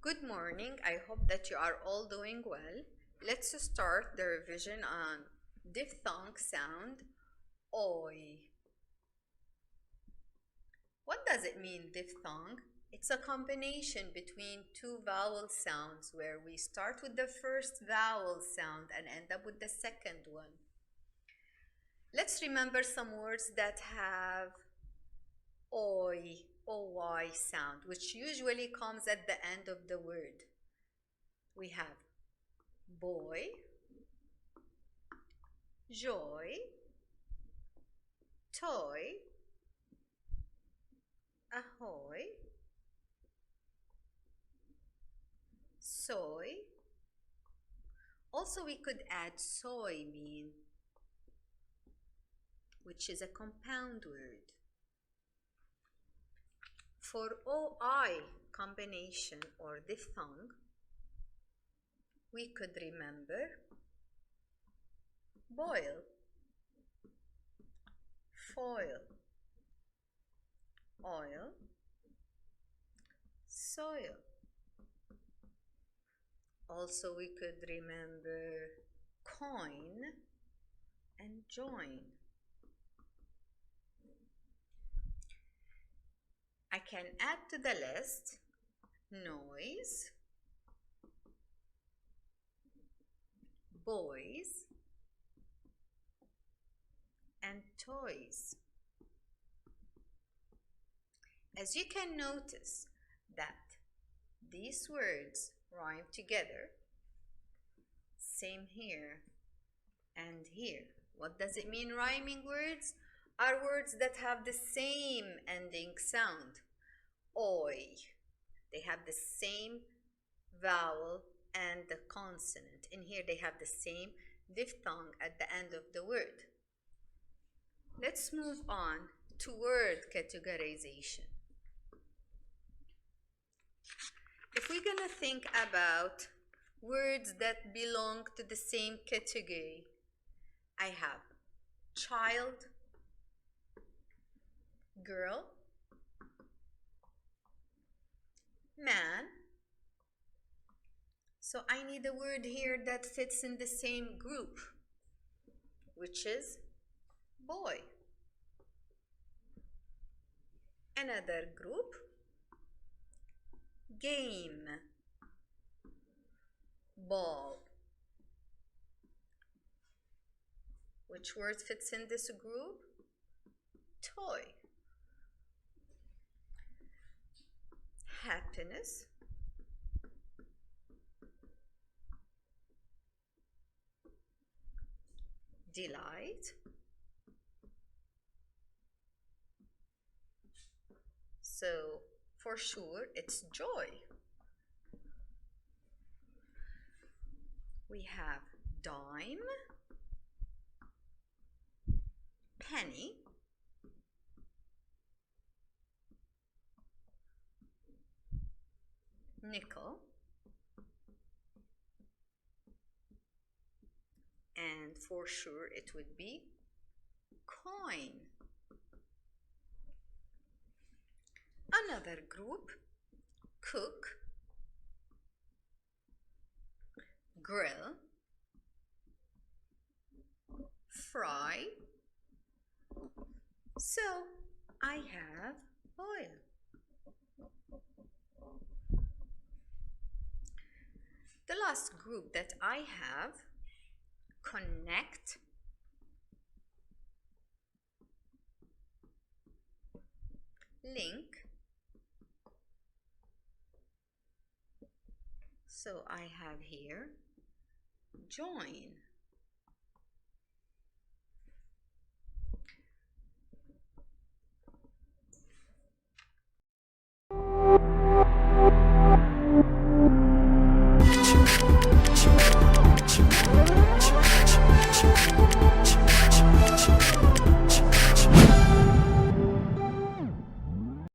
Good morning. I hope that you are all doing well. Let's start the revision on diphthong sound oi. What does it mean, diphthong? It's a combination between two vowel sounds where we start with the first vowel sound and end up with the second one. Let's remember some words that have oi, oy sound, which usually comes at the end of the word. We have boy, joy, toy, ahoy, soy. Also, we could add soybean, which is a compound word. For OI combination or diphthong, we could remember boil, foil, oil, soil. Also, we could remember coin and join. I can add to the list noise, boys, and toys. As you can notice that these words rhyme together, same here and here. What does it mean, rhyming words? Are words that have the same ending sound. Oi. They have the same vowel and the consonant. In here they have the same diphthong at the end of the word. Let's move on to word categorization. If we're gonna think about words that belong to the same category, I have child, girl, man. So I need a word here that fits in the same group, which is boy. Another group, game, ball. Which word fits in this group? Toy. Happiness, delight, so for sure it's joy. We have dime, penny, nickel, and for sure it would be coin. Another group, cook, grill, fry. So I have oil. The last group that I have, connect, link. So I have here join.